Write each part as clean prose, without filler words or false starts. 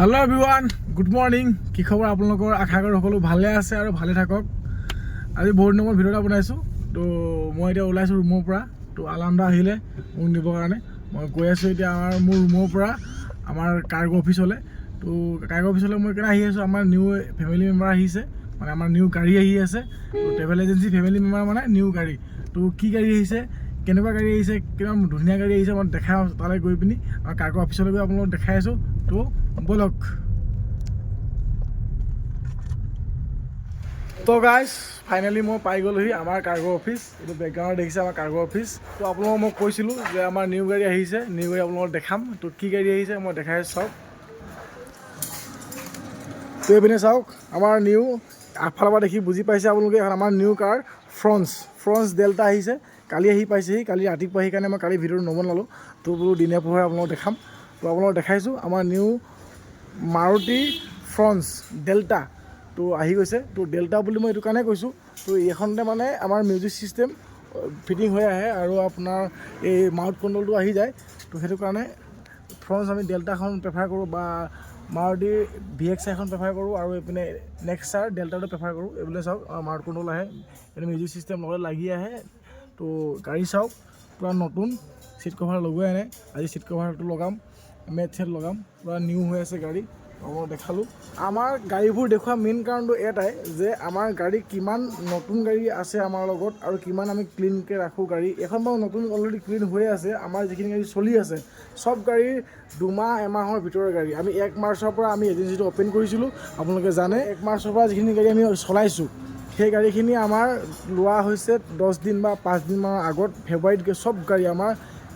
Hello everyone good morning कि खबर आपलोगोर आशा करो সকলো ভালে আছে আৰু ভালে থাকক। আজি বহুত দিনৰ ভিডিও এটা বনাইছো তো মই এতিয়া ওলাইছো ৰুমৰ পৰা তো আলামদা আহিলে মোক নিবৰ কাৰণে মই গৈ আছো এতিয়া আমাৰ মোৰ ৰুমৰ পৰা আমাৰ কাৰ্গো অফিচলে তো কাৰ্গো অফিচলে মই কেনে আহি আছো আমাৰ নিউ ফ্যামিলি মেম্বাৰ আহিছে মানে আমাৰ নিউ গাড়ী আহি আছে তো ট্ৰেভেল এজেন্সি ফ্যামিলি মেম্বাৰ মানে নিউ গাড়ী তো কি গাড়ী আহিছে কেনেকুৱা গাড়ী আহিছে কিমান ধুনীয়া গাড়ী আহিছে মই দেখাই তালৈ গৈ পিনি আৰু কাৰ্গো অফিচলৈ গৈ আপোনালোকক দেখাই আছো তো বলক। তো গাইজ ফাইনেলি মই পাই গ'লোহি আমাৰ কাৰ্গো অফিচ এইটো বেকগ্ৰাউণ্ডত দেখিছে আমাৰ কাৰ্গো অফিচ তো আপোনালোকক মই কৈছিলোঁ যে আমাৰ নিউ গাড়ী আহিছে নিউ গাড়ী আপোনালোকক দেখাম তো কি গাড়ী আহিছে মই দেখাই চাওক তো এইপিনে চাওক আমাৰ নিউ আগফালৰ পৰা দেখি বুজি পাইছে আপোনালোকে এখন আমাৰ নিউ কাৰ ফ্ৰন্স ডেল্টা আহিছে কালি আহি পাইছেহি কালি ৰাতিপুৱা আহি কাৰণে মই কালি ভিডিঅ'টো নবনালোঁ তো বোলো দিনে পোহৰে আপোনালোকক দেখাম তো আপোনালোকক দেখাইছোঁ আমাৰ নিউ মাৰুতি ফ্ৰন্স ডেল্টা তো আহি গৈছে তো ডেল্টা বুলি মই এইটো কাৰণে কৈছোঁ তো এইখনতে মানে আমাৰ মিউজিক ছিষ্টেম ফিটিং হৈ আহে আৰু আপোনাৰ এই মাউথ কণ্ট্ৰলটো আহি যায় তো সেইটো কাৰণে ফ্ৰন্স আমি ডেল্টাখন প্ৰেফাৰ কৰোঁ বা মাৰুতি VX এখন প্ৰেফাৰ কৰোঁ আৰু এইপিনে নেক্সাৰ ডেল্টাটো প্ৰেফাৰ কৰোঁ এইবিলাক চাওক মাউথ কণ্ট্ৰল আহে এইটো মিউজিক ছিষ্টেম লগত লাগি আহে তো গাড়ী চাওক পূৰা নতুন ছিট কভাৰ লগোৱাই আনে আজি ছিট কভাৰটো লগাম মেট চেট লগাম পূৰা নিউ হৈ আছে গাড়ী মই দেখালোঁ আমাৰ গাড়ীবোৰ দেখুওৱা মেইন কাৰণটো এটাই যে আমাৰ গাড়ী কিমান নতুন গাড়ী আছে আমাৰ লগত আৰু কিমান আমি ক্লিনকৈ ৰাখোঁ গাড়ী এখন বাৰু নতুন অলৰেডি ক্লিন হৈ আছে আমাৰ যিখিনি গাড়ী চলি আছে চব গাড়ীৰ 2 মাহ এমাহৰ ভিতৰৰ গাড়ী আমি 1 মাৰ্চৰ পৰা আমি এজেঞ্চিটো অ'পেন কৰিছিলোঁ আপোনালোকে জানে 1 মাৰ্চৰ পৰা যিখিনি গাড়ী আমি চলাইছোঁ সেই গাড়ীখিনি আমাৰ লোৱা হৈছে 10 দিন বা 5 দিনমানৰ আগত ফেব্ৰুৱাৰীত চব গাড়ী আমাৰ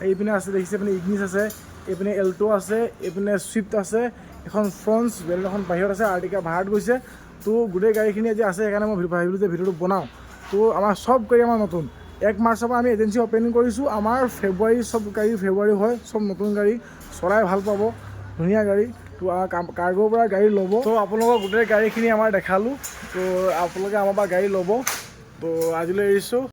এইপিনে আছে দেখিছে এইপিনে ইগনিছ আছে এইপিনে এল্টো আছে এইপিনে ছুইফ্ট আছে এখন ফ্ৰন্স বেলেগ এখন বাহিৰত আছে আৰ্টিকা ভাড়াত গৈছে তো গোটেই গাড়ীখিনি আজি আছে সেইকাৰণে মই ভাবিলোঁ যে ভিডিঅ'টো বনাওঁ তো আমাৰ চব গাড়ী আমাৰ নতুন 1 মাৰ্চৰ পৰা আমি এজেঞ্চি অ'পেনিং কৰিছোঁ আমাৰ ফেব্ৰুৱাৰী চব গাড়ী ফেব্ৰুৱাৰী হয় চব নতুন গাড়ী চলাই ভাল পাব ধুনীয়া গাড়ী তো কাৰ্গোৰ পৰা গাড়ী ল'ব তো আপোনালোকক গোটেই গাড়ীখিনি আমাৰ দেখালোঁ তো আপোনালোকে আমাৰ পৰা গাড়ী ল'ব তো আজিলৈ এৰিছোঁ।